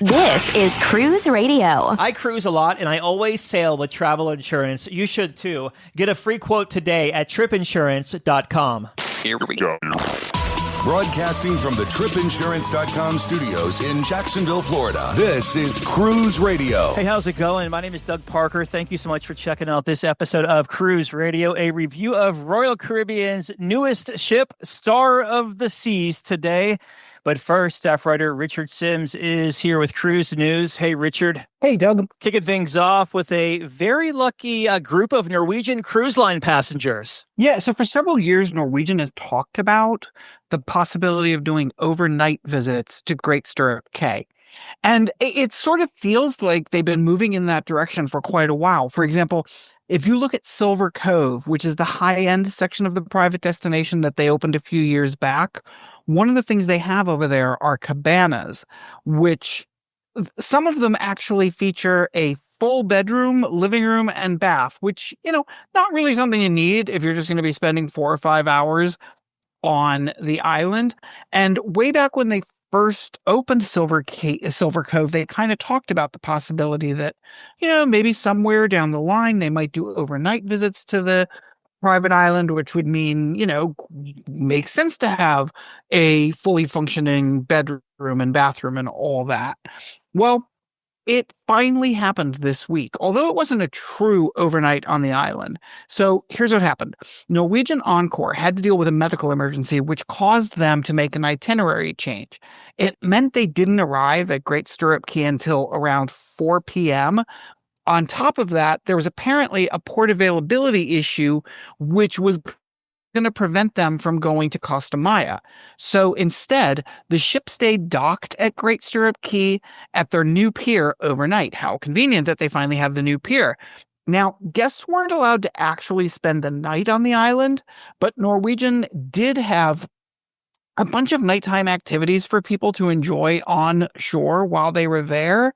This is Cruise Radio. I cruise a lot, and I always sail with travel insurance. You should too. Get a free quote today at tripinsurance.com. Here we go. Broadcasting from the tripinsurance.com studios in Jacksonville, Florida. This is Cruise Radio. Hey, how's it going? My name is Doug Parker. Thank you so much for checking out this episode of Cruise Radio, a review of Royal Caribbean's newest ship, Star of the Seas, today. But first, staff writer Richard Sims is here with Cruise News. Hey, Richard. Hey, Doug. Kicking things off with a very lucky group of Norwegian Cruise Line passengers. Yeah, so for several years, Norwegian has talked about the possibility of doing overnight visits to Great Stirrup Cay. And it sort of feels like they've been moving in that direction for quite a while. For example, if you look at Silver Cove, which is the high-end section of the private destination that they opened a few years back, one of the things they have over there are cabanas, which some of them actually feature a full bedroom, living room, and bath, which, not really something you need if you're just going to be spending 4 or 5 hours on the island. And way back when they first opened Silver Cove, they kind of talked about the possibility that, maybe somewhere down the line, they might do overnight visits to the private island, which would mean, makes sense to have a fully functioning bedroom and bathroom and all that. Well, it finally happened this week, although it wasn't a true overnight on the island. So here's what happened. Norwegian Encore had to deal with a medical emergency, which caused them to make an itinerary change. It meant they didn't arrive at Great Stirrup Cay until around 4 p.m., On top of that, there was apparently a port availability issue, which was going to prevent them from going to Costa Maya. So instead, the ship stayed docked at Great Stirrup Cay at their new pier overnight. How convenient that they finally have the new pier. Now, guests weren't allowed to actually spend the night on the island, but Norwegian did have a bunch of nighttime activities for people to enjoy on shore while they were there.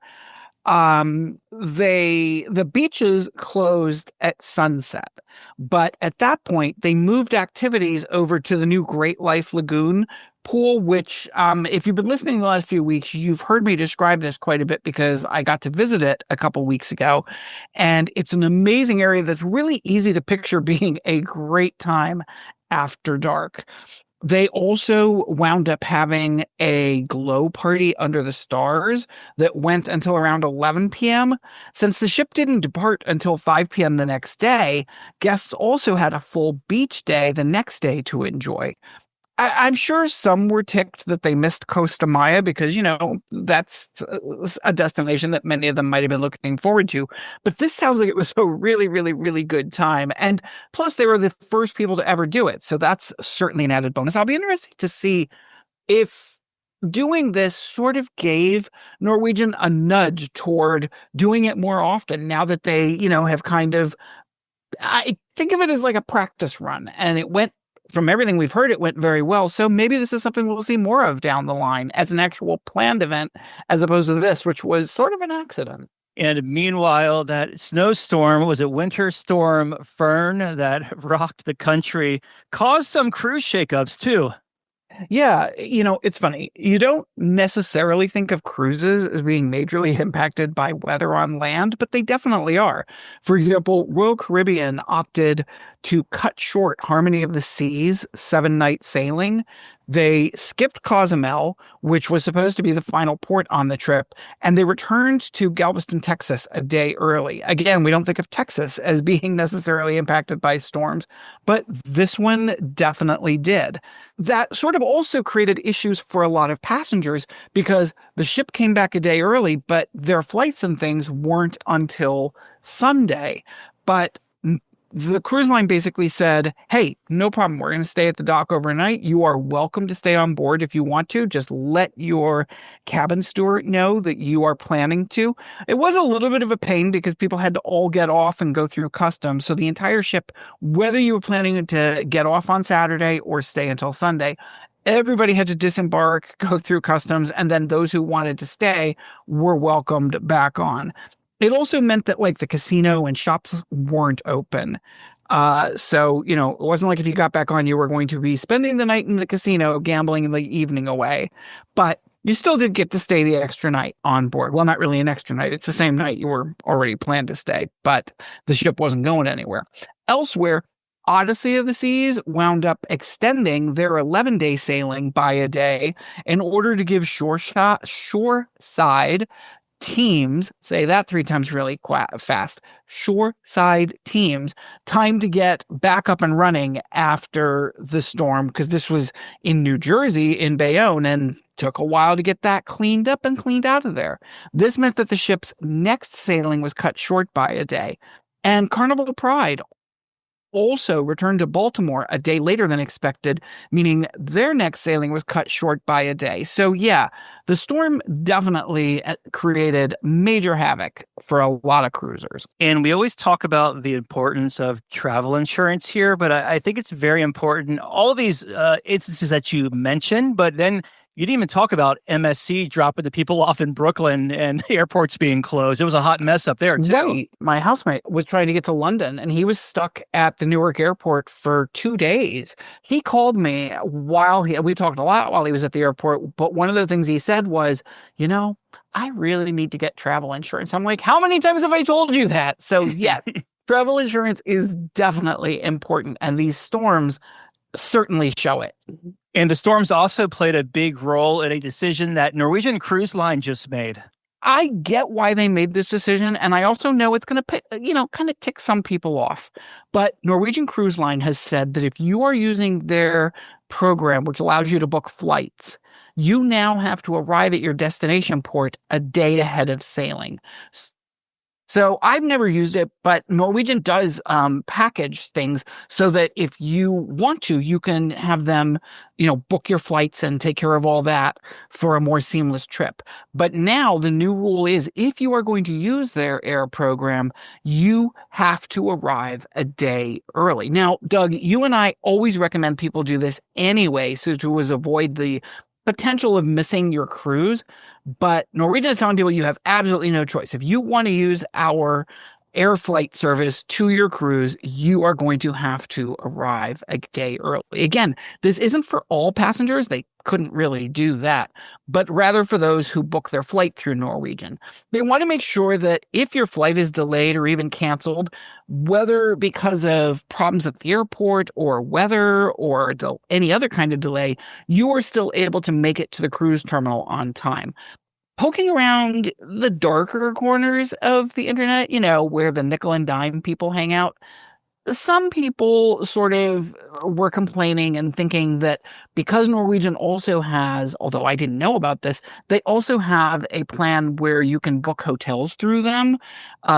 The beaches closed at sunset, but at that point they moved activities over to the new Great Life Lagoon pool, which, if you've been listening the last few weeks, you've heard me describe this quite a bit because I got to visit it a couple weeks ago, and it's an amazing area that's really easy to picture being a great time after dark. They also wound up having a glow party under the stars that went until around 11 p.m. Since the ship didn't depart until 5 p.m. the next day, guests also had a full beach day the next day to enjoy. I'm sure some were ticked that they missed Costa Maya because, that's a destination that many of them might have been looking forward to. But this sounds like it was a really, really, really good time. And plus, they were the first people to ever do it. So that's certainly an added bonus. I'll be interested to see if doing this sort of gave Norwegian a nudge toward doing it more often now that they, have kind of, I think of it as like a practice run. And it went, from everything we've heard, it went very well. So maybe this is something we'll see more of down the line as an actual planned event, as opposed to this, which was sort of an accident. And meanwhile, that snowstorm, was it Winter Storm Fern, that rocked the country, caused some cruise shakeups too. Yeah, it's funny. You don't necessarily think of cruises as being majorly impacted by weather on land, but they definitely are. For example, Royal Caribbean opted to cut short Harmony of the Seas' 7-night sailing. They skipped Cozumel, which was supposed to be the final port on the trip, and they returned to Galveston, Texas a day early. Again, we don't think of Texas as being necessarily impacted by storms, but this one definitely did. That sort of also created issues for a lot of passengers because the ship came back a day early, but their flights and things weren't until Sunday. But the cruise line basically said, hey, no problem. We're going to stay at the dock overnight. You are welcome to stay on board if you want to. Just let your cabin steward know that you are planning to. It was a little bit of a pain because people had to all get off and go through customs. So the entire ship, whether you were planning to get off on Saturday or stay until Sunday, everybody had to disembark, go through customs, and then those who wanted to stay were welcomed back on. It also meant that the casino and shops weren't open. So, it wasn't like if you got back on, you were going to be spending the night in the casino, gambling the evening away. But You still did get to stay the extra night on board. Well, not really an extra night. It's the same night you were already planned to stay, but the ship wasn't going anywhere. Elsewhere, Odyssey of the Seas wound up extending their 11-day sailing by a day in order to give shoreside teams, say that 3 times really fast, shoreside teams, time to get back up and running after the storm, because this was in New Jersey, in Bayonne, and took a while to get that cleaned up and cleaned out of there. This meant that the ship's next sailing was cut short by a day. And Carnival Pride also returned to Baltimore a day later than expected, meaning their next sailing was cut short by a day. So yeah, the storm definitely created major havoc for a lot of cruisers. And we always talk about the importance of travel insurance here, but I think it's very important. All of these instances that you mentioned, but then you didn't even talk about MSC dropping the people off in Brooklyn and the airports being closed. It was a hot mess up there, too. Right. My housemate was trying to get to London, and he was stuck at the Newark airport for 2 days. He called me we talked a lot while he was at the airport, but one of the things he said was, I really need to get travel insurance. I'm like, how many times have I told you that? So yeah, travel insurance is definitely important, and these storms certainly show it. And the storms also played a big role in a decision that Norwegian Cruise Line just made. I get why they made this decision, and I also know it's going to, kind of tick some people off. But Norwegian Cruise Line has said that if you are using their program, which allows you to book flights, you now have to arrive at your destination port a day ahead of sailing. So I've never used it, but Norwegian does package things so that if you want to, you can have them, book your flights and take care of all that for a more seamless trip. But now the new rule is if you are going to use their air program, you have to arrive a day early. Now, Doug, you and I always recommend people do this anyway, so to avoid the potential of missing your cruise, but Norwegian is telling people you have absolutely no choice. If you want to use our air flight service to your cruise, you are going to have to arrive a day early. Again, this isn't for all passengers. They couldn't really do that, but rather for those who book their flight through Norwegian. They want to make sure that if your flight is delayed or even canceled, whether because of problems at the airport or weather or any other kind of delay, you are still able to make it to the cruise terminal on time. Poking around the darker corners of the internet, where the nickel and dime people hang out, some people sort of were complaining and thinking that because Norwegian also has, although I didn't know about this, they also have a plan where you can book hotels through them.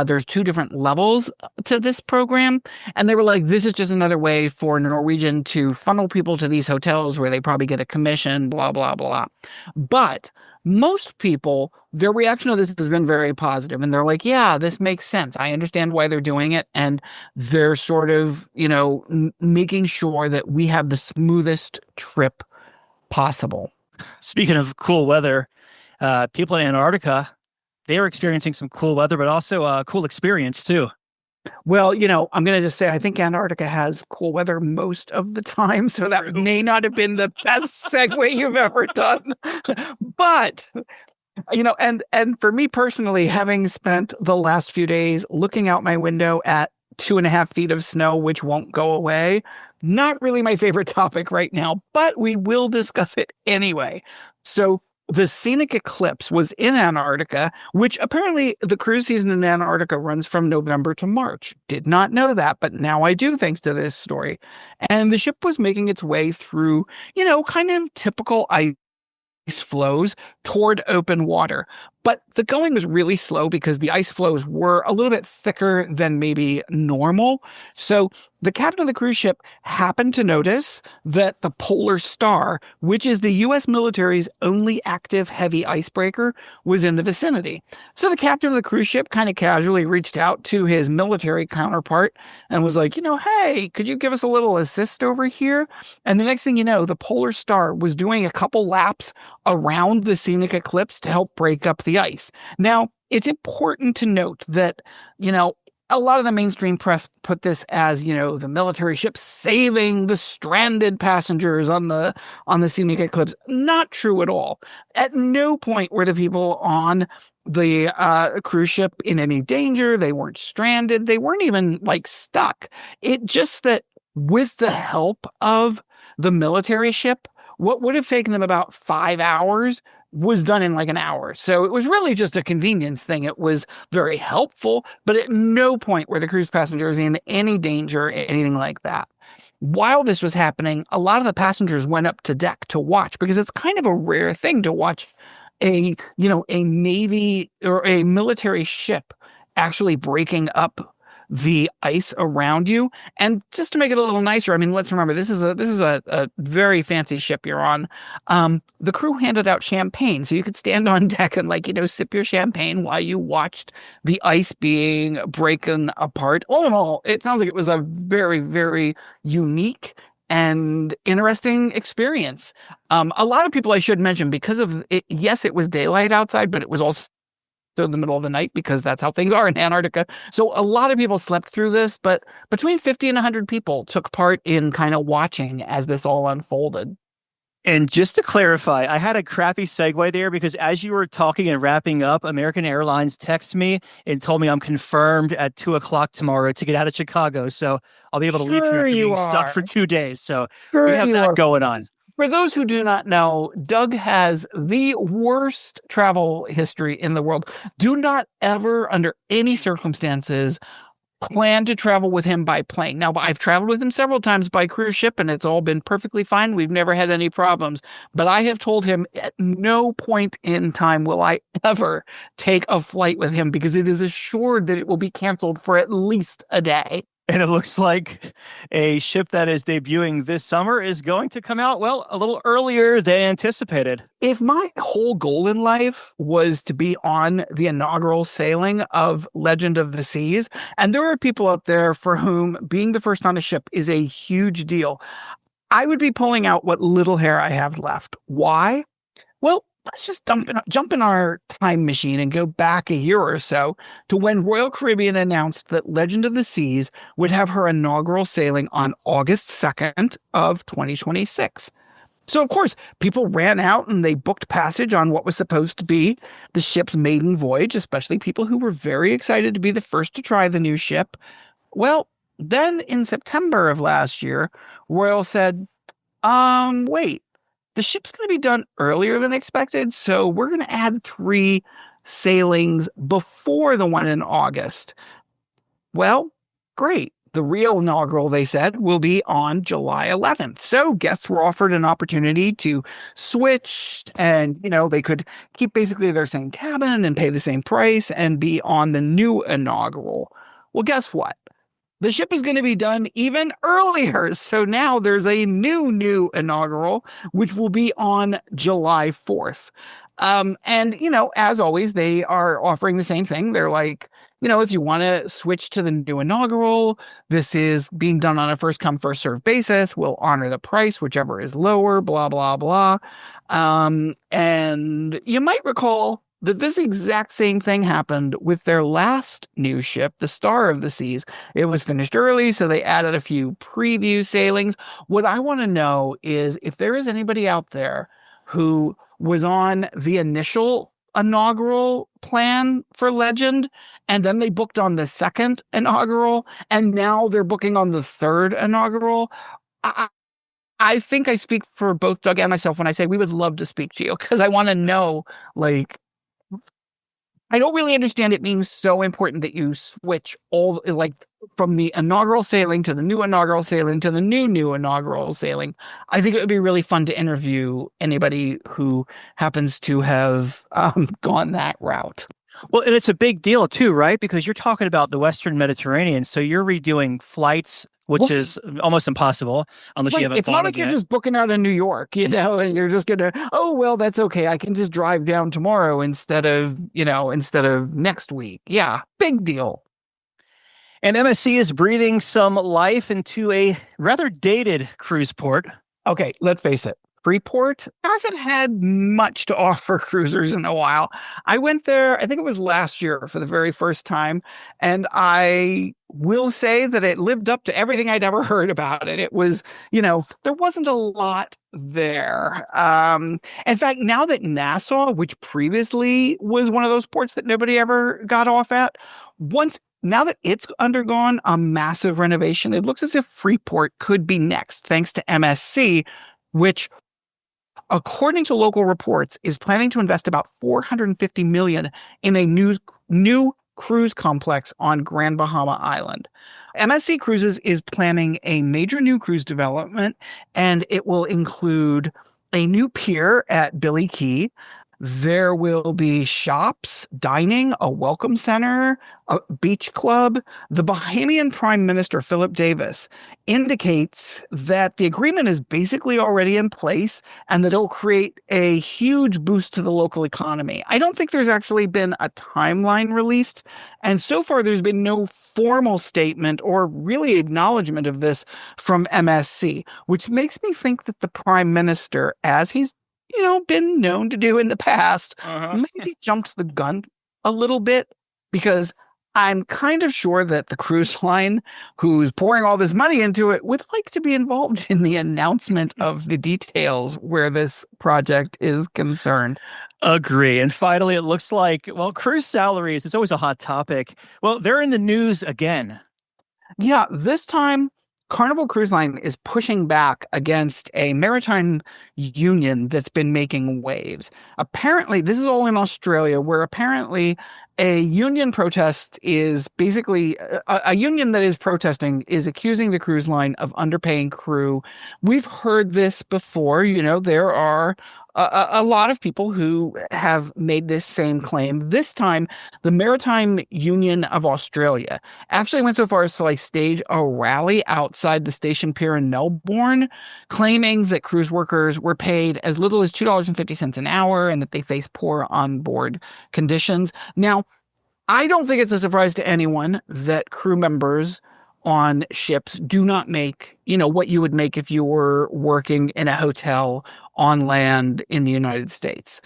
There's 2 different levels to this program. And they were like, this is just another way for Norwegian to funnel people to these hotels where they probably get a commission, blah, blah, blah. But most people, their reaction to this has been very positive. And they're like, yeah, this makes sense. I understand why they're doing it. And they're sort of, making sure that we have the smoothest trip possible. Speaking of cool weather, people in Antarctica, they're experiencing some cool weather, but also a cool experience too. Well, I'm going to just say, I think Antarctica has cool weather most of the time, so that may not have been the best segue you've ever done. But, and for me personally, having spent the last few days looking out my window at 2.5 feet of snow, which won't go away, not really my favorite topic right now, but we will discuss it anyway. So the Scenic Eclipse was in Antarctica, which apparently the cruise season in Antarctica runs from November to March. Did not know that, but now I do thanks to this story. And the ship was making its way through, kind of typical ice flows toward open water. But the going was really slow because the ice flows were a little bit thicker than maybe normal. So the captain of the cruise ship happened to notice that the Polar Star, which is the U.S. military's only active heavy icebreaker, was in the vicinity. So the captain of the cruise ship kind of casually reached out to his military counterpart and was like, hey, could you give us a little assist over here? And the next thing you know, the Polar Star was doing a couple laps around the Scenic Eclipse to help break up the ice. Now, it's important to note that, a lot of the mainstream press put this as, the military ship saving the stranded passengers on the Scenic Eclipse. Not true at all. At no point were the people on the cruise ship in any danger. They weren't stranded. They weren't even stuck. It just that with the help of the military ship, what would have taken them about 5 hours was done in an hour. So it was really just a convenience thing. It was very helpful, but at no point were the cruise passengers in any danger, anything like that. While this was happening, a lot of the passengers went up to deck to watch, because it's kind of a rare thing to watch a Navy or a military ship actually breaking up the ice around you. And just to make it a little nicer, I mean, let's remember, this is a very fancy ship you're on. The crew handed out champagne, so you could stand on deck and sip your champagne while you watched the ice being broken apart. All in all, it sounds like it was a very, very unique and interesting experience. A lot of people, I should mention, because of it, yes, it was daylight outside, but it was also in the middle of the night, because that's how things are in Antarctica. So a lot of people slept through this, but between 50 and 100 people took part in kind of watching as this all unfolded. And just to clarify, I had a crappy segue there, because as you were talking and wrapping up, American Airlines texted me and told me I'm confirmed at 2:00 tomorrow to get out of Chicago. So I'll be able to leave here after being stuck for 2 days. So we have that going on. For those who do not know, Doug has the worst travel history in the world. Do not ever, under any circumstances, plan to travel with him by plane. Now, I've traveled with him several times by cruise ship, and it's all been perfectly fine. We've never had any problems. But I have told him at no point in time will I ever take a flight with him, because it is assured that it will be canceled for at least a day. And it looks like a ship that is debuting this summer is going to come out, well, a little earlier than anticipated. If my whole goal in life was to be on the inaugural sailing of Legend of the Seas, and there are people out there for whom being the first on a ship is a huge deal, I would be pulling out what little hair I have left. Why? Well, let's just jump in our time machine and go back a year or so to when Royal Caribbean announced that Legend of the Seas would have her inaugural sailing on August 2nd of 2026. So, of course, people ran out and they booked passage on what was supposed to be the ship's maiden voyage, especially people who were very excited to be the first to try the new ship. Well, then in September of last year, Royal said, wait. The ship's going to be done earlier than expected, so we're going to add 3 sailings before the one in August. Well, great. The real inaugural, they said, will be on July 11th. So guests were offered an opportunity to switch, and, they could keep basically their same cabin and pay the same price and be on the new inaugural. Well, guess what? The ship is going to be done even earlier. So now there's a new inaugural, which will be on July 4th. And, as always, they are offering the same thing. They're like, if you want to switch to the new inaugural, this is being done on a first come, first served basis. We'll honor the price, whichever is lower, blah, blah, blah. And you might recall that this exact same thing happened with their last new ship, the Star of the Seas. It was finished early, so they added a few preview sailings. What I want to know is if there is anybody out there who was on the initial inaugural plan for Legend, and then they booked on the second inaugural, and now they're booking on the third inaugural. I think I speak for both Doug and myself when I say we would love to speak to you, because I want to know, I don't really understand it being so important that you switch all, from the inaugural sailing to the new inaugural sailing to the new inaugural sailing. I think it would be really fun to interview anybody who happens to have gone that route. Well, and it's a big deal too, right? Because you're talking about the Western Mediterranean, so you're redoing flights, which is almost impossible unless you haven't. It's not like you're just booking out of New York, and you're just gonna, that's okay. I can just drive down tomorrow instead of next week. Yeah, big deal. And MSC is breathing some life into a rather dated cruise port. Okay, let's face it. Freeport hasn't had much to offer cruisers in a while. I went there, I think it was last year for the very first time, and I will say that it lived up to everything I'd ever heard about it. It was, there wasn't a lot there. In fact, now that Nassau, which previously was one of those ports that nobody ever got off at, now that it's undergone a massive renovation, it looks as if Freeport could be next, thanks to MSC, which, according to local reports, is planning to invest about $450 million in a new cruise complex on Grand Bahama Island. MSC Cruises is planning a major new cruise development, and it will include a new pier at Billy Key. There will be shops, dining, a welcome center, a beach club. The Bahamian Prime Minister, Philip Davis, indicates that the agreement is basically already in place and that it'll create a huge boost to the local economy. I don't think there's actually been a timeline released, and so far there's been no formal statement or really acknowledgement of this from MSC, which makes me think that the Prime Minister, as he's been known to do in the past, maybe jumped the gun a little bit, because I'm kind of sure that the cruise line, who's pouring all this money into it, would like to be involved in the announcement of the details where this project is concerned. Agree. And finally, it looks like, cruise salaries, it's always a hot topic. Well, they're in the news again. Yeah, this time Carnival Cruise Line is pushing back against a maritime union that's been making waves. Apparently, this is all in Australia, where apparently a union protest is basically a union that is protesting is accusing the cruise line of underpaying crew. We've heard this before. There are a lot of people who have made this same claim. This time, the Maritime Union of Australia actually went so far as to stage a rally outside the station pier in Melbourne, claiming that cruise workers were paid as little as $2.50 an hour and that they face poor onboard conditions. Now, I don't think it's a surprise to anyone that crew members on ships do not make, what you would make if you were working in a hotel on land in the United States.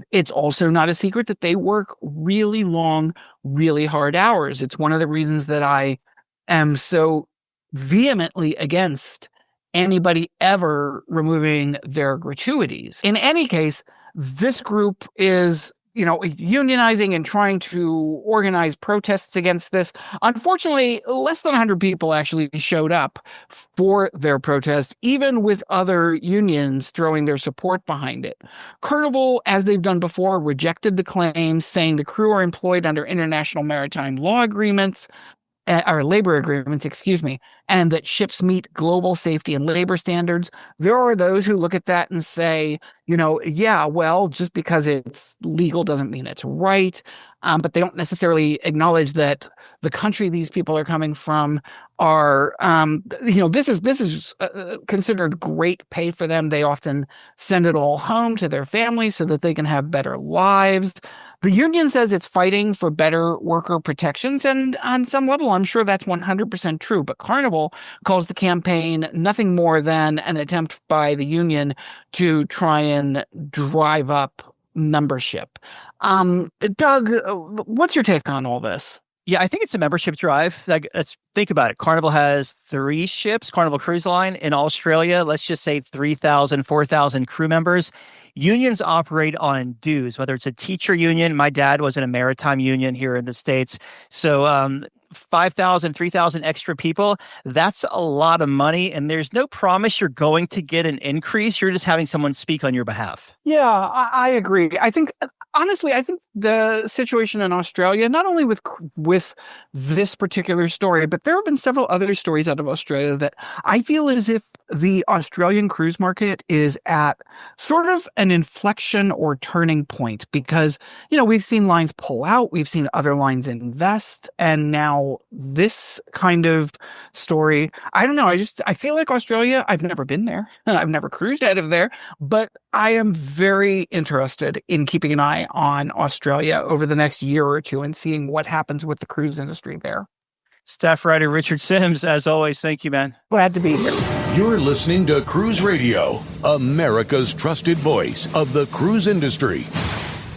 It's also not a secret that they work really long, really hard hours. It's one of the reasons that I am so vehemently against anybody ever removing their gratuities. In any case, this group is unionizing and trying to organize protests against this. Unfortunately, less than 100 people actually showed up for their protest, even with other unions throwing their support behind it. Carnival, as they've done before, rejected the claims, saying the crew are employed under international maritime law agreements, or labor agreements, and that ships meet global safety and labor standards. There are those who look at that and say, just because it's legal doesn't mean it's right. But they don't necessarily acknowledge that the country these people are coming from are, this is considered great pay for them. They often send it all home to their families so that they can have better lives. The union says it's fighting for better worker protections, and on some level, I'm sure that's 100% true. But Carnival calls the campaign nothing more than an attempt by the union to try and drive up membership. Doug, what's your take on all this? Yeah, I think it's a membership drive. Let's think about it. Carnival has 3 ships, Carnival Cruise Line in Australia. Let's just say 3,000, 4,000 crew members. Unions operate on dues, whether it's a teacher union. My dad was in a maritime union here in the States. So 5,000, 3,000 extra people, that's a lot of money. And there's no promise you're going to get an increase. You're just having someone speak on your behalf. Yeah, I agree. Honestly, I think the situation in Australia, not only with this particular story, but there have been several other stories out of Australia that I feel as if the Australian cruise market is at sort of an inflection or turning point, because, we've seen lines pull out, we've seen other lines invest, and now this kind of story, I don't know, I feel like Australia, I've never been there, I've never cruised out of there, but I am very interested in keeping an eye on Australia over the next year or two and seeing what happens with the cruise industry there. Staff writer Richard Sims, as always, thank you, man. Glad to be here. You're listening to Cruise Radio, America's trusted voice of the cruise industry.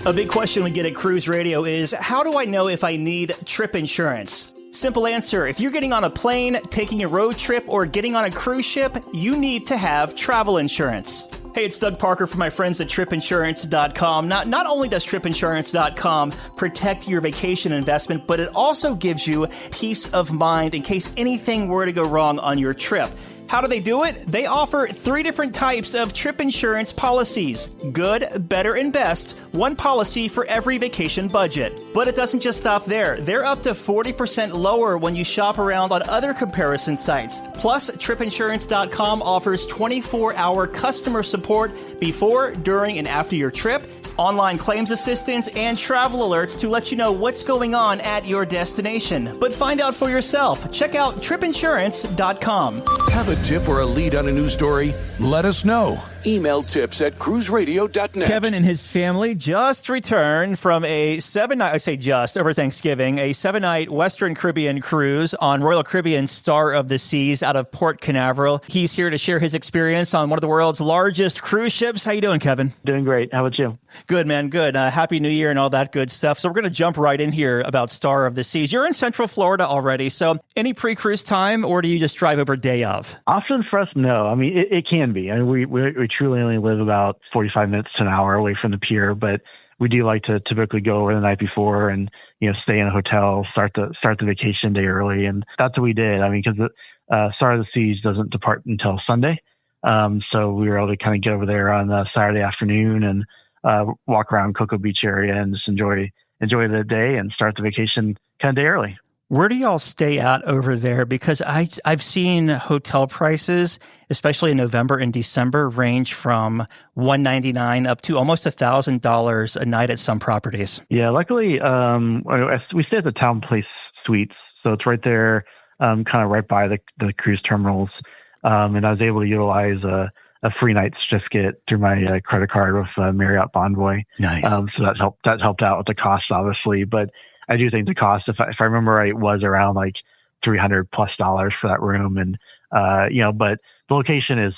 A big question we get at Cruise Radio is, how do I know if I need trip insurance? Simple answer. If you're getting on a plane, taking a road trip, or getting on a cruise ship, you need to have travel insurance. Hey, it's Doug Parker from my friends at tripinsurance.com. Not only does tripinsurance.com protect your vacation investment, but it also gives you peace of mind in case anything were to go wrong on your trip. How do they do it? They offer 3 different types of trip insurance policies. Good, better, and best. One policy for every vacation budget. But it doesn't just stop there. They're up to 40% lower when you shop around on other comparison sites. Plus, tripinsurance.com offers 24-hour customer support before, during, and after your trip, online claims assistance, and travel alerts to let you know what's going on at your destination. But find out for yourself. Check out tripinsurance.com. Have a tip or a lead on a news story? Let us know. Email tips@cruiseradio.net. Kevin and his family just returned from a 7-night, I say just, over Thanksgiving, a 7-night Western Caribbean cruise on Royal Caribbean Star of the Seas out of Port Canaveral. He's here to share his experience on one of the world's largest cruise ships. How you doing, Kevin? Doing great. How about you? Good, man. Good. Happy New Year and all that good stuff. So we're going to jump right in here about Star of the Seas. You're in Central Florida already. So any pre-cruise time, or do you just drive over day of? Often for us, no. I mean, it can be. I mean, we truly only live about 45 minutes to an hour away from the pier, but we do like to typically go over the night before and, stay in a hotel, start the vacation day early. And that's what we did. I mean, because the Star of the Seas doesn't depart until Sunday. So we were able to kind of get over there on Saturday afternoon and walk around Cocoa Beach area and just enjoy the day and start the vacation kind of day early. Where do y'all stay at over there? Because I've seen hotel prices, especially in November and December, range from $199 up to almost $1,000 a night at some properties. Yeah, luckily, we stay at the Town Place Suites, so it's right there, kind of right by the cruise terminals. And I was able to utilize a free night certificate through my credit card with Marriott Bonvoy. Nice. So that helped out with the cost, obviously, but I do think the cost, if I remember right, was around like $300+ for that room. And, but the location is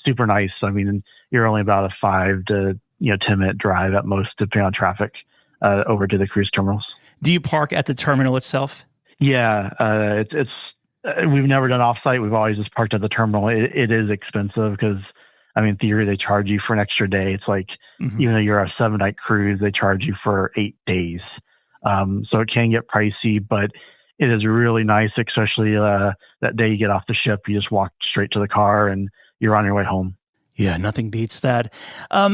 super nice. I mean, you're only about a 5 to 10-minute drive at most, depending on traffic, over to the cruise terminals. Do you park at the terminal itself? Yeah. It's we've never done offsite. We've always just parked at the terminal. It is expensive because, I mean, in theory, they charge you for an extra day. It's like, even though you're a 7-night cruise, they charge you for 8 days. So it can get pricey, but it is really nice, especially that day you get off the ship. You just walk straight to the car and you're on your way home. Yeah, nothing beats that.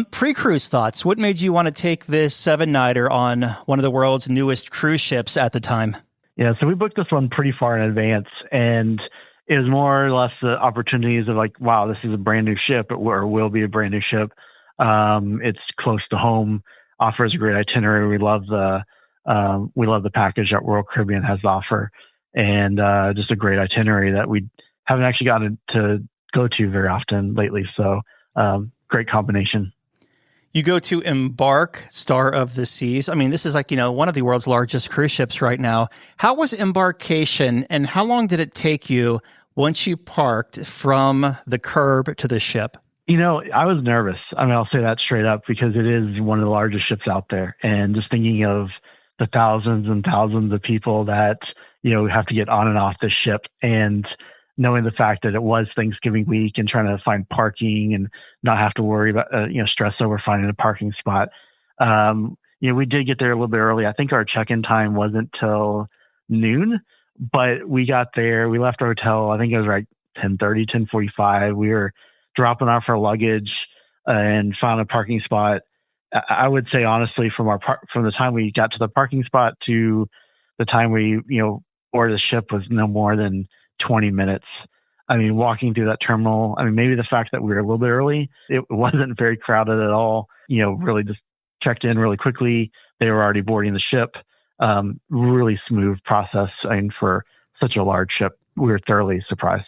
Pre-cruise thoughts. What made you want to take this 7-nighter on one of the world's newest cruise ships at the time? Yeah, so we booked this one pretty far in advance, and it was more or less the opportunities of like, wow, this is a brand new ship, or will be a brand new ship. It's close to home, offers a great itinerary. We love the package that Royal Caribbean has to offer, and just a great itinerary that we haven't actually gotten to go to very often lately. So great combination. You go to Embark, Star of the Seas. I mean, this is like, one of the world's largest cruise ships right now. How was embarkation, and how long did it take you once you parked from the curb to the ship? I was nervous. I mean, I'll say that straight up because it is one of the largest ships out there. And just thinking of the thousands and thousands of people that, have to get on and off the ship, and knowing the fact that it was Thanksgiving week and trying to find parking and not have to worry about, stress over finding a parking spot. We did get there a little bit early. I think our check-in time wasn't till noon, but we got there. We left our hotel. I think it was like 10:30, 10:45. We were dropping off our luggage and found a parking spot. I would say, honestly, from the time we got to the parking spot to the time we, boarded the ship was no more than 20 minutes. I mean, walking through that terminal, maybe the fact that we were a little bit early, it wasn't very crowded at all. Really just checked in really quickly. They were already boarding the ship. Really smooth process. For such a large ship, we were thoroughly surprised.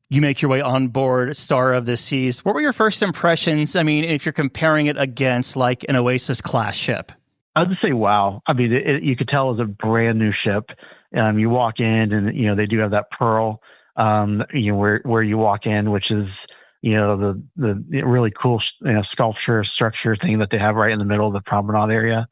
You make your way on board Star of the Seas. What were your first impressions? I mean, if you're comparing it against like an Oasis class ship. I'd just say, wow. I mean, you could tell it was a brand new ship. You walk in and, they do have that pearl where you walk in, which is, the really cool, sculpture structure thing that they have right in the middle of the promenade area.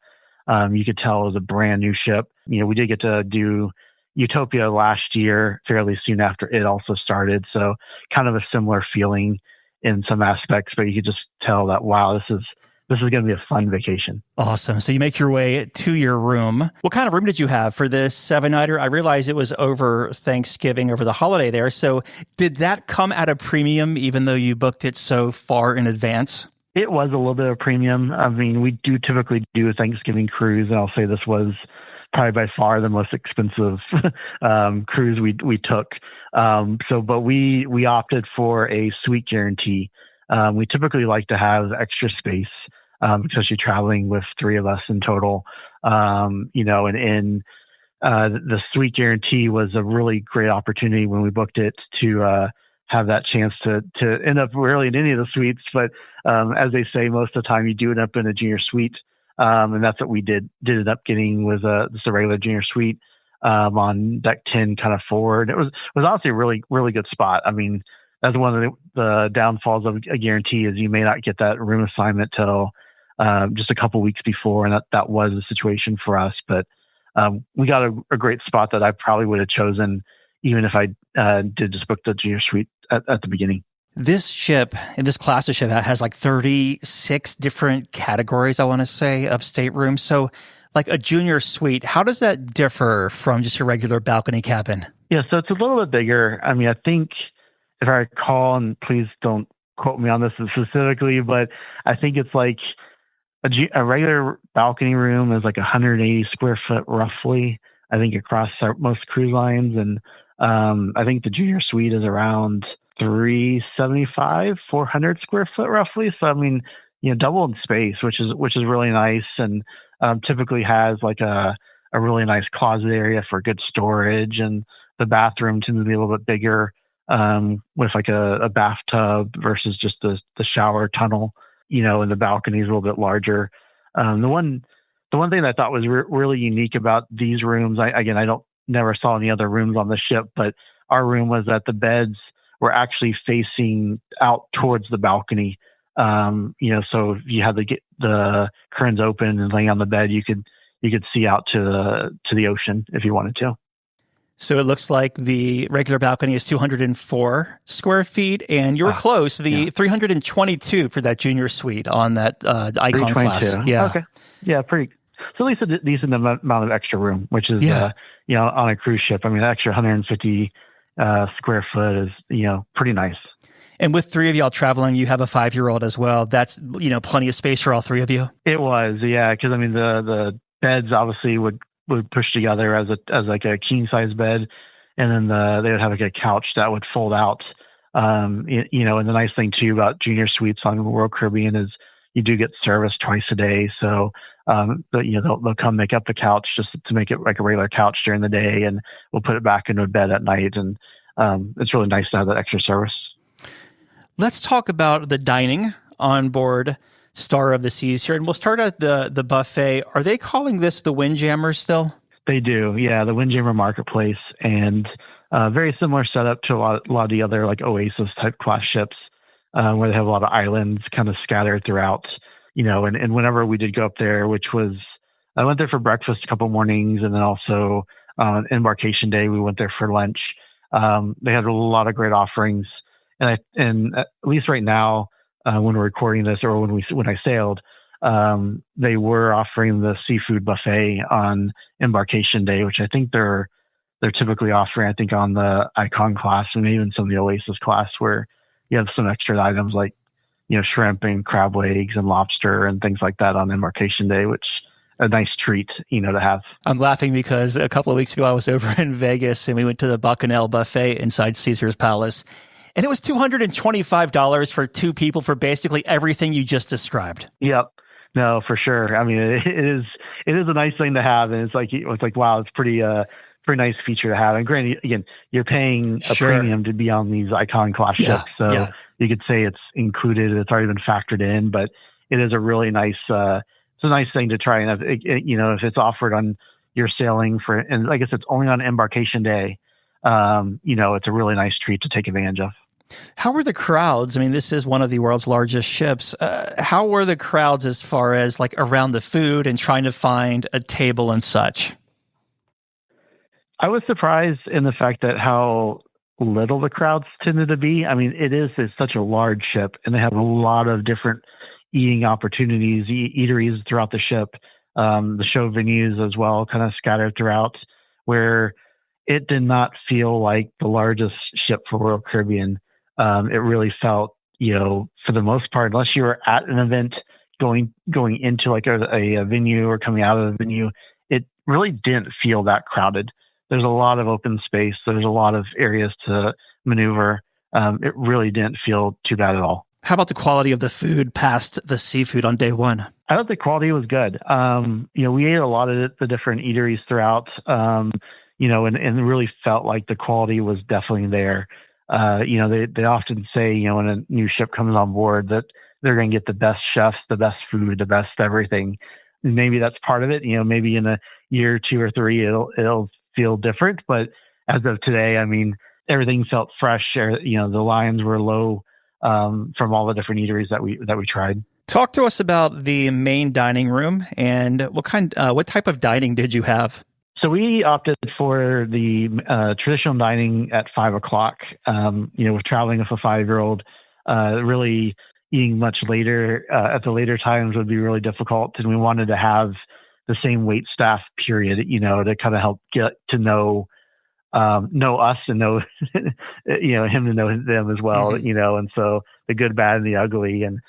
You could tell it was a brand new ship. We did get to do Utopia last year, fairly soon after it also started. So kind of a similar feeling in some aspects, but you could just tell that, wow, this is going to be a fun vacation. Awesome. So you make your way to your room. What kind of room did you have for this 7-nighter? I realized it was over Thanksgiving, over the holiday there. So did that come at a premium, even though you booked it so far in advance? It was a little bit of premium. I mean, we do typically do a Thanksgiving cruise, and I'll say this was probably by far the most expensive cruise we took. But we opted for a suite guarantee. We typically like to have extra space, especially traveling with 3 of us in total. The suite guarantee was a really great opportunity when we booked it to have that chance to end up really in any of the suites. But as they say, most of the time you do end up in a junior suite. And that's what we did end up getting, was just a regular junior suite on deck 10 kind of forward. It was honestly a really, really good spot. I mean, that's one of the downfalls of a guarantee, is you may not get that room assignment till just a couple weeks before, and that was the situation for us. But we got a great spot that I probably would have chosen even if I did just book the junior suite at the beginning. This ship, this class of ship, has like 36 different categories, I want to say, of staterooms. So like a junior suite, how does that differ from just a regular balcony cabin? Yeah, so it's a little bit bigger. I mean, I think, if I recall, and please don't quote me on this specifically, but I think it's like a regular balcony room is like 180 square foot roughly, I think, across most cruise lines. And I think the junior suite is around 375, 400 square foot roughly. So, I mean, double in space, which is really nice. And typically has like a really nice closet area for good storage. And the bathroom tends to be a little bit bigger, with like a bathtub versus just the shower tunnel, and the balcony is a little bit larger. The one thing that I thought was really unique about these rooms, I never saw any other rooms on the ship, but our room was that the beds were actually facing out towards the balcony. So if you had the curtains open and laying on the bed, you could see out to the ocean if you wanted to. So it looks like the regular balcony is 204 square feet, and you were close. The 322 for that junior suite on that Icon class. Yeah. Okay. Yeah, pretty. So at least a decent amount of extra room, which is, on a cruise ship. I mean, the extra 150 square foot is, pretty nice. And with 3 of y'all traveling, you have a 5-year-old as well. That's, plenty of space for all 3 of you. It was, yeah. Because I mean, the beds obviously would push together as like a king size bed, and then they would have like a couch that would fold out. And the nice thing too about junior suites on Royal Caribbean is you do get service twice a day. So, they'll come make up the couch just to make it like a regular couch during the day, and we'll put it back into bed at night. And it's really nice to have that extra service. Let's talk about the dining on board Star of the Seas here. And we'll start at the buffet. Are they calling this the Windjammer still? They do. Yeah. The Windjammer Marketplace, and very similar setup to a lot of the other like Oasis type class ships, where they have a lot of islands kind of scattered throughout, and whenever we did go up there, I went there for breakfast a couple mornings, and then also on embarkation day, we went there for lunch. They had a lot of great offerings, and at least right now, when we're recording this, or when I sailed, they were offering the seafood buffet on embarkation day, which I think they're typically offering, I think, on the Icon class and even some of the Oasis class, where you have some extra items like, shrimp and crab legs and lobster and things like that on embarkation day, which a nice treat, to have. I'm laughing because a couple of weeks ago I was over in Vegas and we went to the Bacchanal buffet inside Caesar's Palace. And it was $225 for 2 people for basically everything you just described. Yep. No, for sure. I mean, it is a nice thing to have, and it's like wow, it's pretty nice feature to have. And granted, again, you're paying a premium to be on these Icon class ships, so you could say it's included. It's already been factored in, but it is a really nice. It's a nice thing to try, and if it's offered on your sailing and I guess it's only on embarkation day. it's a really nice treat to take advantage of. How were the crowds? I mean, this is one of the world's largest ships. How were the crowds as far as like around the food and trying to find a table and such? I was surprised in the fact that how little the crowds tended to be. I mean, it's such a large ship, and they have a lot of different eating opportunities, eateries throughout the ship, the show venues as well, kind of scattered throughout, where it did not feel like the largest ship for Royal Caribbean. It really felt, for the most part, unless you were at an event going into like a venue or coming out of the venue, it really didn't feel that crowded. There's a lot of open space. There's a lot of areas to maneuver. It really didn't feel too bad at all. How about the quality of the food past the seafood on day one? I thought the quality was good. We ate a lot of the different eateries throughout, and really felt like the quality was definitely there. They often say, when a new ship comes on board that they're going to get the best chefs, the best food, the best everything. And maybe that's part of it. Maybe in a year, 2 or 3, it'll feel different. But as of today, I mean, everything felt fresh. The lines were low from all the different eateries that we tried. Talk to us about the main dining room and what type of dining did you have? So we opted for the traditional dining at 5:00. With traveling with a 5-year-old, really eating much later at the later times would be really difficult. And we wanted to have the same wait staff period, to kind of help get to know us and know, him to know them as well, Mm-hmm. And so the good, bad, and the ugly. And,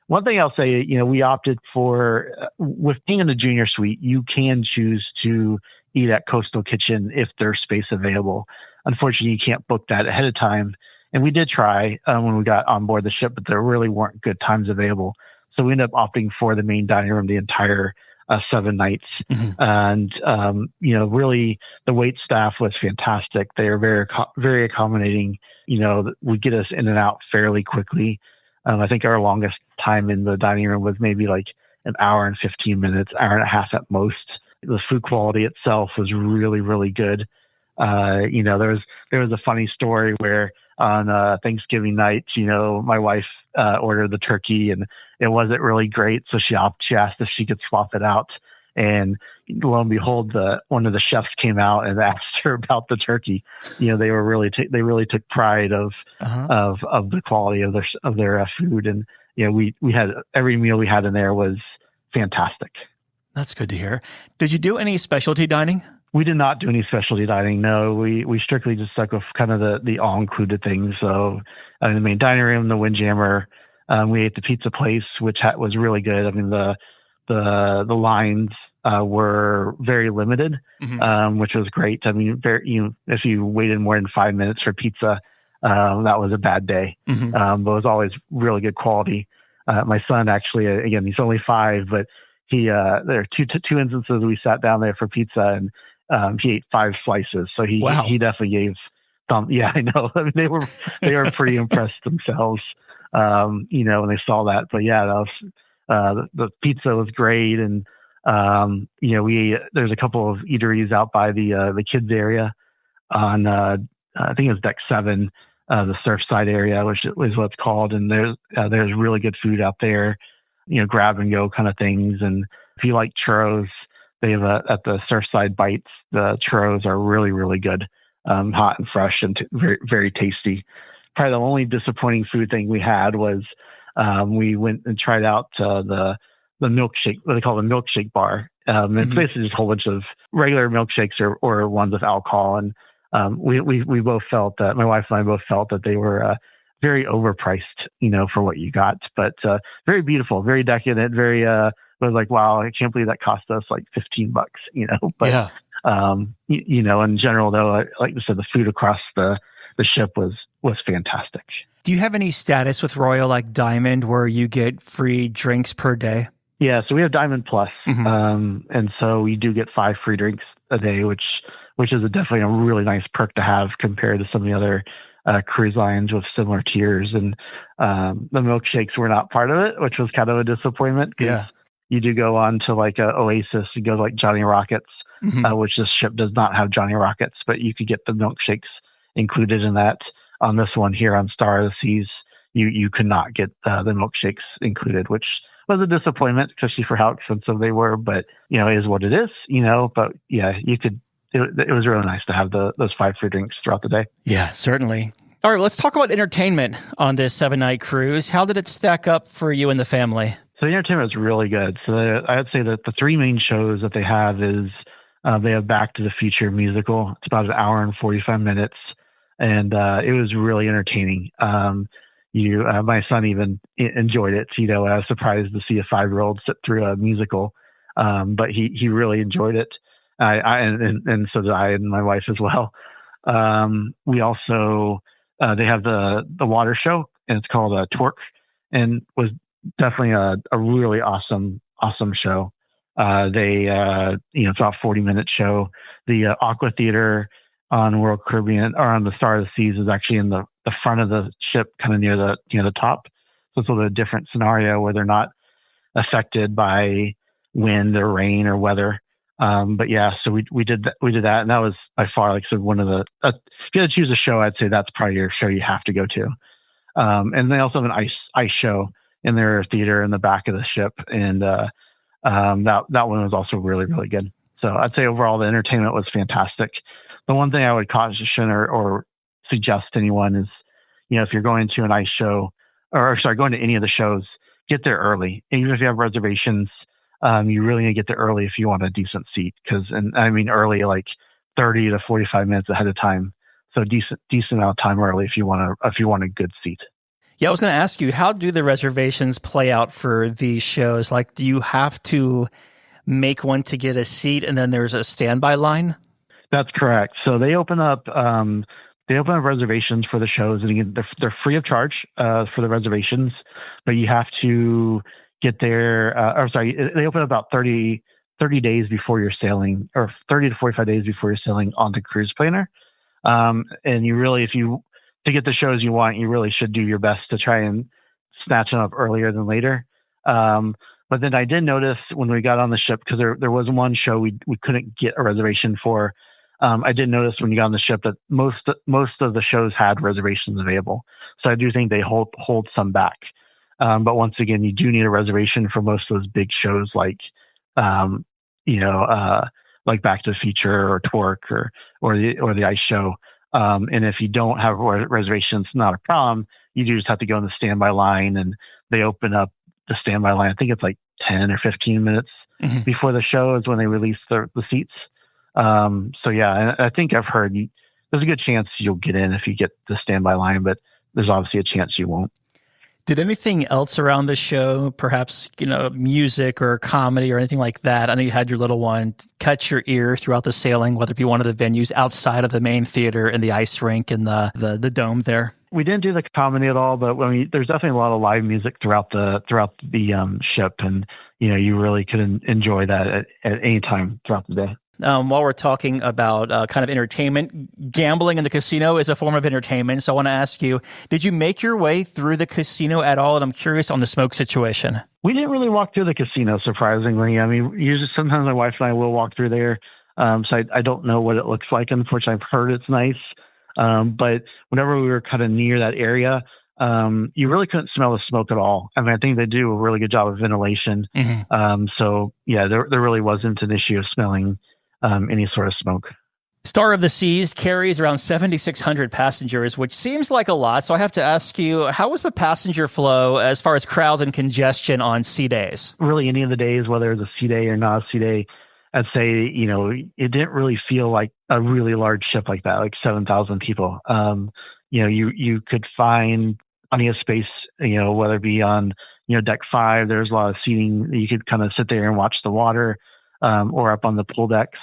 one thing I'll say, we opted for, with being in the junior suite, you can choose to eat at Coastal Kitchen if there's space available. Unfortunately, you can't book that ahead of time. And we did try when we got on board the ship, but there really weren't good times available. So we ended up opting for the main dining room the entire 7 nights. Mm-hmm. And, really the wait staff was fantastic. They are very, very accommodating, would get us in and out fairly quickly. I think our longest time in the dining room was maybe like an hour and 15 minutes, hour and a half at most. The food quality itself was really, really good. There was a funny story where on Thanksgiving night, my wife ordered the turkey and it wasn't really great. So she asked if she could swap it out. And lo and behold, one of the chefs came out and asked her about the turkey. They were they really took pride of the quality of their food. And, we had every meal we had in there was fantastic. That's good to hear. Did you do any specialty dining? We did not do any specialty dining. No, we strictly just stuck with kind of the all-included things. So in the main dining room, the Windjammer, we ate the pizza place, which was really good. I mean, the lines were very limited, Mm-hmm. which was great. I mean, if you waited more than 5 minutes for pizza, that was a bad day. Mm-hmm. But it was always really good quality. My son actually, again, he's only 5, but there are two instances we sat down there for pizza and he ate 5 slices. So he definitely gave thumb. Yeah, I know. I mean, they were pretty impressed themselves, when they saw that. But yeah, that was, the pizza was great. And, there's a couple of eateries out by the kids area on, I think it was deck 7, the Surfside area, which is what it's called. And there's really good food out there, grab and go kind of things. And if you like churros, they have at the Surfside Bites, the churros are really, really good, hot and fresh and very, very tasty. Probably the only disappointing food thing we had was we went and tried out the milkshake, what they call the milkshake bar. It's basically just a whole bunch of regular milkshakes or ones with alcohol. And we both felt that, my wife and I both felt that they were very overpriced, for what you got. But very beautiful, very decadent, very, I was like, wow, I can't believe that cost us like $15, But, yeah. In general, though, like I said, the food across the ship was fantastic. Do you have any status with Royal like Diamond where you get free drinks per day? Yeah, so we have Diamond Plus, Mm-hmm. and so we do get 5 free drinks a day, which is definitely a really nice perk to have compared to some of the other cruise lines with similar tiers. And the milkshakes were not part of it, which was kind of a disappointment. Yeah. You do go on to like Oasis, you go to like Johnny Rockets, which this ship does not have Johnny Rockets, but you could get the milkshakes included in that. On this one here on Star of the Seas, you could not get the milkshakes included, which was a disappointment, especially for how expensive they were. But it is what it is. But yeah, you could. It was really nice to have those 5 free drinks throughout the day. Yeah, certainly. All right, let's talk about entertainment on this 7-night cruise. How did it stack up for you and the family? So the entertainment is really good. So I'd say that the 3 main shows that they have is they have Back to the Future musical. It's about an hour and 45 minutes, and it was really entertaining. My son even enjoyed it. I was surprised to see a 5-year-old sit through a musical, but he really enjoyed it. And so did I and my wife as well. We also they have the water show, and it's called Torque, and was definitely a really awesome show. It's about a 40-minute show. The Aqua Theater on Royal Caribbean or on the Star of the Seas is actually in the front of the ship, kind of near the top. So it's a little different scenario where they're not affected by wind or rain or weather. But yeah, so we did that, and that was by far, like I said, one of the. If you had to choose a show, I'd say that's probably your show you have to go to. And they also have an ice show in their theater in the back of the ship, and that one was also really, really good. So I'd say overall the entertainment was fantastic. The one thing I would caution or suggest to anyone is, if you're going to an ice show, going to any of the shows, get there early. Even if you have reservations, you really need to get there early if you want a decent seat. Early, like 30 to 45 minutes ahead of time. So decent amount of time early if you want a good seat. Yeah, I was going to ask you, how do the reservations play out for these shows? Like, do you have to make one to get a seat, and then there's a standby line? That's correct. So they open up reservations for the shows, and again, they're free of charge for the reservations, but you have to get there. They open about 30 days before you're sailing, or 30 to 45 days before you're sailing onto Cruise Planner. And you really, to get the shows you want, you really should do your best to try and snatch them up earlier than later. But then I did notice when we got on the ship, because there was one show we couldn't get a reservation for. I did notice when you got on the ship that most of the shows had reservations available. So I do think they hold some back. But once again, you do need a reservation for most of those big shows like Back to the Future or Torque or the ice show. And if you don't have a reservation, it's not a problem. You do just have to go in the standby line, and they open up the standby line. I think it's like 10 or 15 minutes before the show is when they release the seats. So yeah, I think I've heard there's a good chance you'll get in if you get the standby line, but there's obviously a chance you won't. Did anything else around the show, perhaps, music or comedy or anything like that? I know you had your little one catch your ear throughout the sailing, whether it be one of the venues outside of the main theater and the ice rink and the dome there. We didn't do the comedy at all, but there's definitely a lot of live music throughout the ship, and you really could enjoy that at any time throughout the day. While we're talking about kind of entertainment, gambling in the casino is a form of entertainment. So I want to ask you, did you make your way through the casino at all? And I'm curious on the smoke situation. We didn't really walk through the casino, surprisingly. Usually sometimes my wife and I will walk through there. So I don't know what it looks like. Unfortunately, I've heard it's nice. But whenever we were kind of near that area, you really couldn't smell the smoke at all. I think they do a really good job of ventilation. So yeah, there really wasn't an issue of smelling any sort of smoke. Star of the Seas carries around 7,600 passengers, which seems like a lot. So I have to ask you, how was the passenger flow as far as crowds and congestion on sea days? Really, any of the days, whether it's a sea day or not a sea day, I'd say, it didn't really feel like a really large ship like that, like 7,000 people. You could find plenty of space, whether it be on, deck 5, there's a lot of seating. You could kind of sit there and watch the water, or up on the pool decks.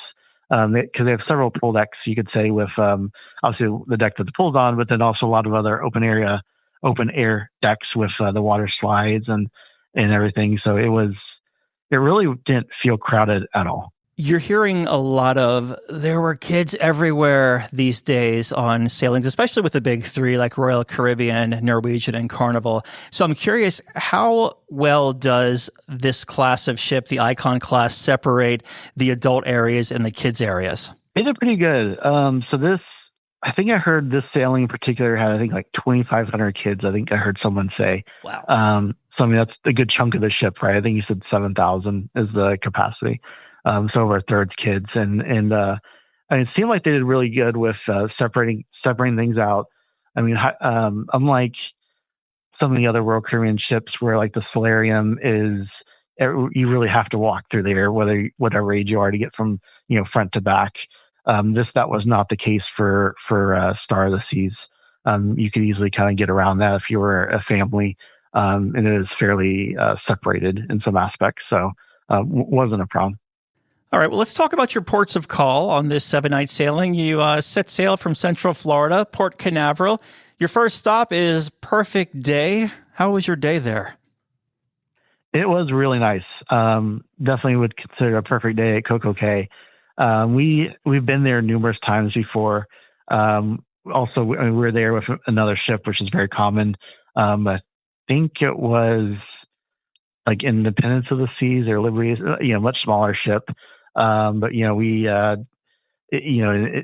Because they have several pool decks, you could say, with obviously the deck that the pool's on, but then also a lot of other open air decks with the water slides and everything. So it really didn't feel crowded at all. You're hearing a lot of, there were kids everywhere these days on sailings, especially with the big three like Royal Caribbean, Norwegian, and Carnival. So I'm curious, how well does this class of ship, the Icon class, separate the adult areas and the kids areas? They did pretty good. So this, I think I heard this sailing in particular had, I think, like 2,500 kids. I think I heard someone say. Wow. So I mean, that's a good chunk of the ship, right? I think you said 7,000 is the capacity. So over a third's kids, and it seemed like they did really good with separating things out. I mean, unlike some of the other Royal Caribbean ships, where like the solarium is, you really have to walk through there, whatever age you are, to get from front to back. That was not the case for Star of the Seas. You could easily kind of get around that if you were a family, and it is fairly separated in some aspects, so wasn't a problem. All right, well, let's talk about your ports of call on this 7-night sailing. You set sail from Central Florida, Port Canaveral. Your first stop is Perfect Day. How was your day there? It was really nice. Definitely would consider a perfect day at Coco Cay. We've been there numerous times before. Also, we were there with another ship, which is very common. I think it was like Independence of the Seas or Liberty, much smaller ship. But we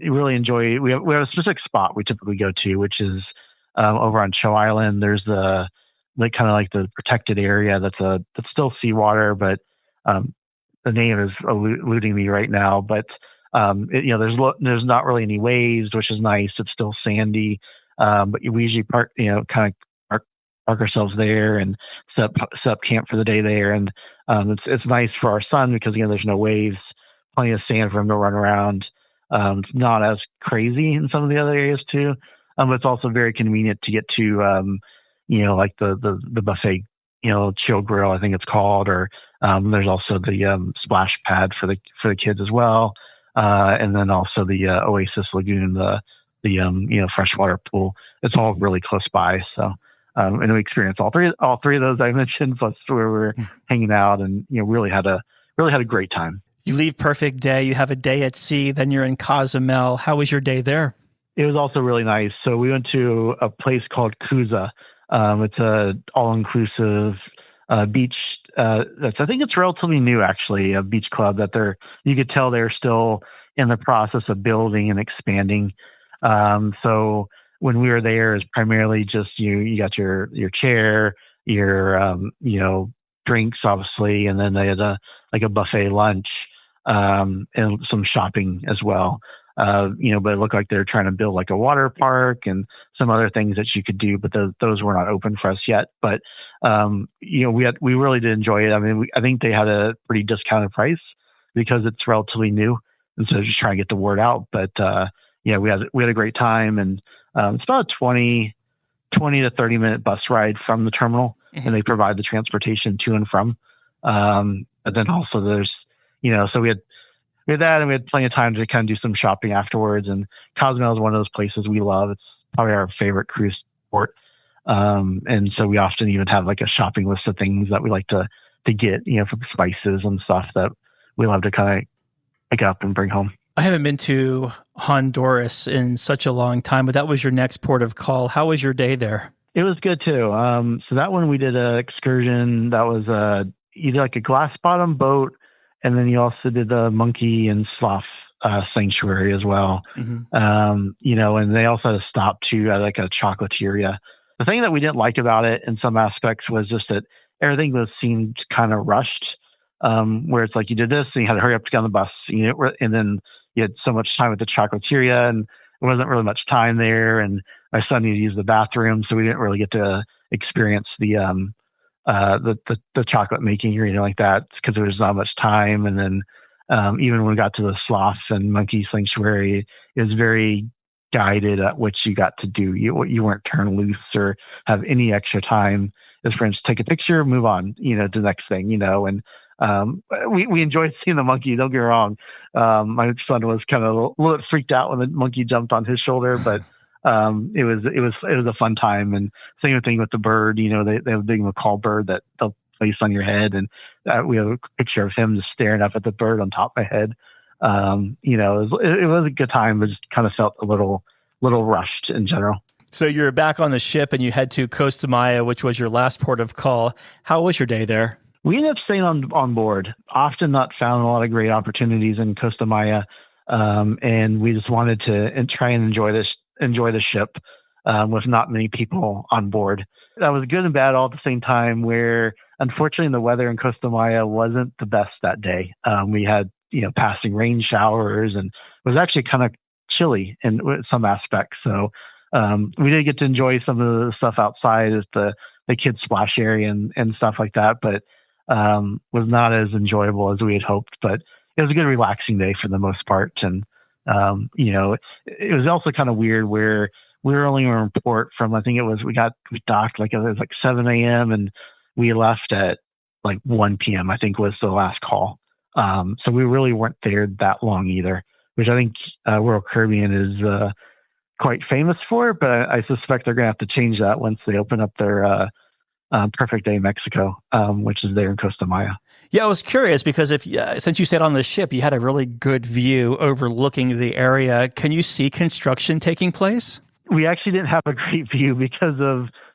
really enjoy. We have a specific spot we typically go to, which is over on Cho Island. There's the protected area that's still seawater, but the name is eluding me right now. But there's not really any waves, which is nice. It's still sandy, but we usually park ourselves there and set up camp for the day there. And it's nice for our son because there's no waves, plenty of sand for him to run around. It's not as crazy in some of the other areas too, but it's also very convenient to get to like the buffet, chill grill, I think it's called, or there's also the splash pad for the kids as well, and then also the Oasis Lagoon, the freshwater pool. It's all really close by, so. And we experienced all three of those I mentioned, plus where we were hanging out, and really had a great time. You leave Perfect Day, you have a day at sea, then you're in Cozumel. How was your day there? It was also really nice. So we went to a place called Kuza. It's a all-inclusive beach. I think it's relatively new, actually, a beach club that you could tell they're still in the process of building and expanding. So when we were there, is primarily just you got your chair, your drinks, obviously, and then they had a buffet lunch, and some shopping as well. But it looked like they're trying to build like a water park and some other things that you could do, but those were not open for us yet. But we really did enjoy it. I mean, I think they had a pretty discounted price because it's relatively new, and so just trying to get the word out. But we had a great time, and it's about a 20 to 30 minute bus ride from the terminal, and they provide the transportation to and from. But then also there's, so we had that, and we had plenty of time to kind of do some shopping afterwards. And Cozumel is one of those places we love. It's probably our favorite cruise port. And so we often even have like a shopping list of things that we like to get, for the spices and stuff that we love to kind of pick up and bring home. I haven't been to Honduras in such a long time, but that was your next port of call. How was your day there? It was good too. So that one we did an excursion that was either like a glass bottom boat, and then you also did the monkey and sloth sanctuary as well. Mm-hmm. And they also had a stop to like a chocolateria. The thing that we didn't like about it in some aspects was just that everything seemed kind of rushed, where it's like you did this and you had to hurry up to get on the bus, and then you had so much time at the chocolateria, and there wasn't really much time there. And my son needed to use the bathroom, so we didn't really get to experience the chocolate making or anything like that because there was not much time. And then even when we got to the sloth and monkey sanctuary, it was very guided at what you got to do. You weren't turned loose or have any extra time. As for instance, take a picture, move on, to the next thing, and we enjoyed seeing the monkey. Don't get me wrong. My son was kind of a little bit freaked out when the monkey jumped on his shoulder, but it was a fun time. And same thing with the bird. They have a big macaw bird that they'll place on your head. And we have a picture of him just staring up at the bird on top of my head. It was a good time, but just kind of felt a little rushed in general. So you're back on the ship and you head to Costa Maya, which was your last port of call. How was your day there? We ended up staying on board. Often not found a lot of great opportunities in Costa Maya, and we just wanted to try and enjoy the ship with not many people on board. That was good and bad all at the same time. Where unfortunately the weather in Costa Maya wasn't the best that day. We had passing rain showers, and it was actually kind of chilly in some aspects. So we did get to enjoy some of the stuff outside as the kids splash area and stuff like that, but was not as enjoyable as we had hoped. But it was a good relaxing day for the most part. And it was also kind of weird where we were only in port from, I think we docked it was 7 a.m. and we left at 1 p.m. I think was the last call. So we really weren't there that long either, which I think Royal Caribbean is quite famous for, but I suspect they're going to have to change that once they open up their Perfect Day Mexico, which is there in Costa Maya. Yeah, I was curious because since you stayed on the ship, you had a really good view overlooking the area. Can you see construction taking place? We actually didn't have a great view because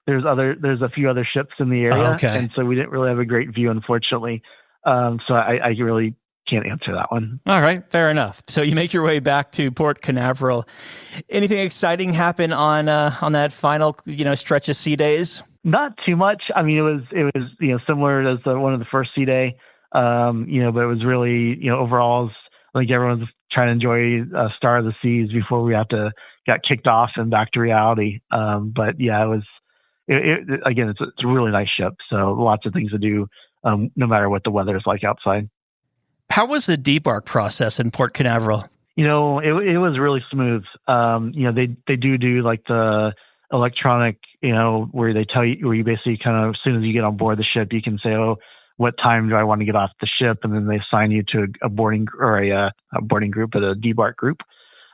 there's a few other ships in the area, and so we didn't really have a great view, unfortunately. So I really can't answer that one. All right, fair enough. So you make your way back to Port Canaveral. Anything exciting happen on that final stretch of sea days? Not too much. I mean, it was similar as one of the first sea day, but it was really overall, I think everyone's trying to enjoy Star of the Seas before we got kicked off and back to reality. But yeah, it was. Again, it's a really nice ship, so lots of things to do, no matter what the weather is like outside. How was the debark process in Port Canaveral? It was really smooth. They do the electronic, where they tell you, where you basically kind of, as soon as you get on board the ship, you can say, oh, what time do I want to get off the ship? And then they assign you to a boarding or a boarding group, but a debark group.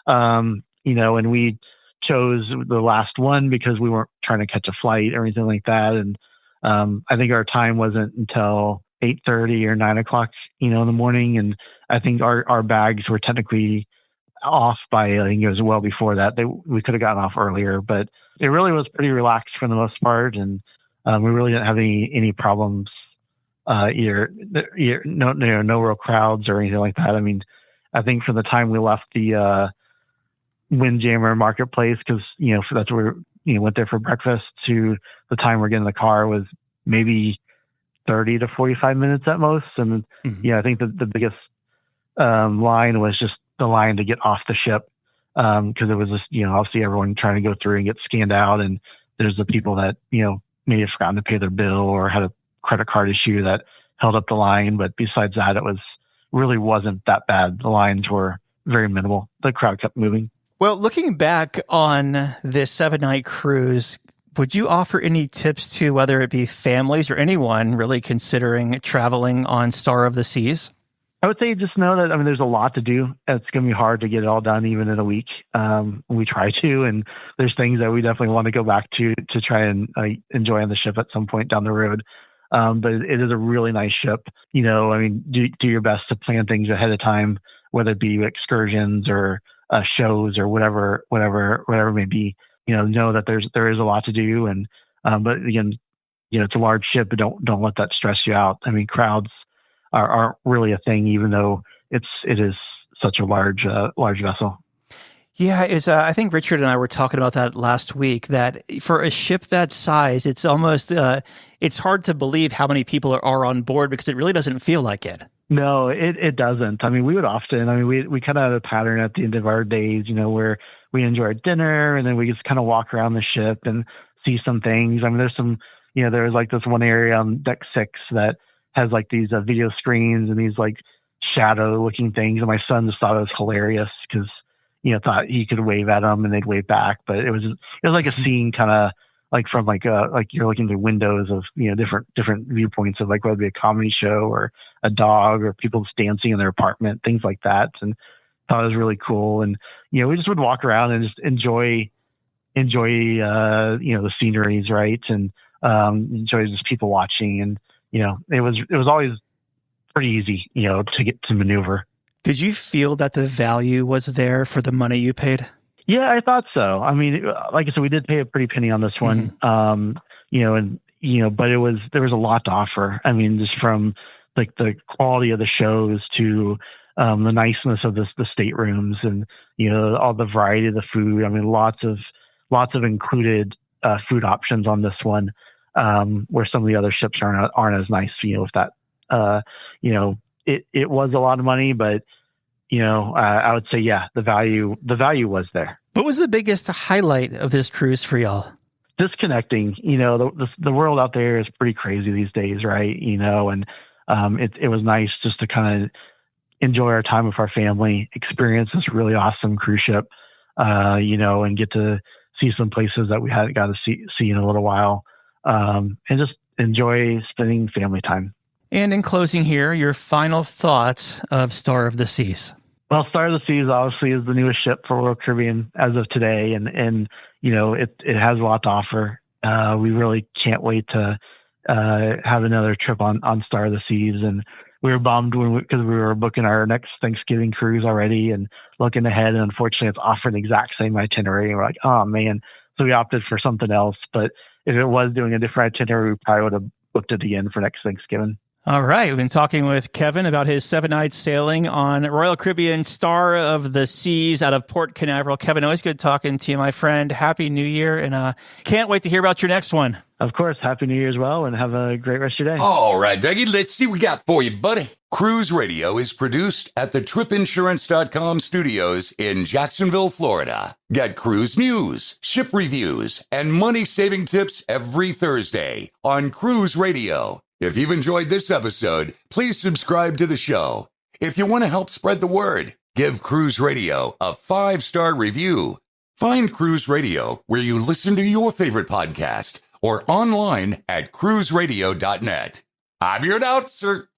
And we chose the last one because we weren't trying to catch a flight or anything like that. And I think our time wasn't until 8:30 or 9 o'clock, in the morning. And I think our bags were technically off by, I think it was well before that. We could have gotten off earlier, but it really was pretty relaxed for the most part. And we really didn't have any problems, no real crowds or anything like that. I mean, I think from the time we left the Windjammer Marketplace, because, that's where we went there for breakfast, to the time we're getting in the car was maybe 30 to 45 minutes at most. And I think the biggest line was just the line to get off the ship, because it was just, obviously everyone trying to go through and get scanned out. And there's the people that, may have forgotten to pay their bill or had a credit card issue that held up the line. But besides that, really wasn't that bad. The lines were very minimal. The crowd kept moving. Well, looking back on this 7-night cruise, would you offer any tips to whether it be families or anyone really considering traveling on Star of the Seas? I would say just know that, there's a lot to do. It's going to be hard to get it all done even in a week. We try to, and there's things that we definitely want to go back to try and enjoy on the ship at some point down the road. But it is a really nice ship. Do your best to plan things ahead of time, whether it be excursions or shows or whatever it may be. Know that there is a lot to do, and but again, it's a large ship, but don't let that stress you out. Crowds aren't really a thing, even though it is such a large vessel. Yeah, I think Richard and I were talking about that last week, that for a ship that size, it's almost it's hard to believe how many people are on board, because it really doesn't feel like it. No, it doesn't. We would often, we kind of had a pattern at the end of our days, where we enjoy our dinner and then we just kind of walk around the ship and see some things. There's some, there's this one area on deck 6 that has these video screens and these shadow looking things. And my son just thought it was hilarious because, thought he could wave at them and they'd wave back. But it was like a scene kind of from you're looking through windows of, different viewpoints of whether it be a comedy show or a dog or people just dancing in their apartment, things like that. And thought it was really cool. And, we just would walk around and just enjoy, the sceneries, right. And enjoy just people watching. And, it was always pretty easy, to get to maneuver. Did you feel that the value was there for the money you paid? Yeah, I thought so. I mean, like I said, we did pay a pretty penny on this one. But there was a lot to offer. I mean, just from like the quality of the shows to the niceness of the staterooms and, all the variety of the food. I mean, lots of included food options on this one, where some of the other ships aren't as nice, with that, it was a lot of money, but, I would say, yeah, the value was there. What was the biggest highlight of this cruise for y'all? Disconnecting, the world out there is pretty crazy these days, right? And it was nice just to kind of enjoy our time with our family, experience this really awesome cruise ship, and get to see some places that we hadn't got to see in a little while, and just enjoy spending family time. And in closing here, your final thoughts of Star of the Seas. Well, Star of the Seas obviously is the newest ship for Royal Caribbean as of today, and it has a lot to offer. We really can't wait to have another trip on Star of the Seas, and we were bummed because we were booking our next Thanksgiving cruise already and looking ahead, and unfortunately it's offering the exact same itinerary, and we're like, oh man. So we opted for something else, but if it was doing a different itinerary, we probably would have booked it again for next Thanksgiving. All right. We've been talking with Kevin about his 7 nights sailing on Royal Caribbean Star of the Seas out of Port Canaveral. Kevin, always good talking to you, my friend. Happy New Year, and can't wait to hear about your next one. Of course. Happy New Year as well, and have a great rest of your day. All right, Dougie, let's see what we got for you, buddy. Cruise Radio is produced at the tripinsurance.com studios in Jacksonville, Florida. Get cruise news, ship reviews, and money-saving tips every Thursday on Cruise Radio. If you've enjoyed this episode, please subscribe to the show. If you want to help spread the word, give Cruise Radio a 5-star review. Find Cruise Radio where you listen to your favorite podcast or online at cruiseradio.net. I'm your announcer,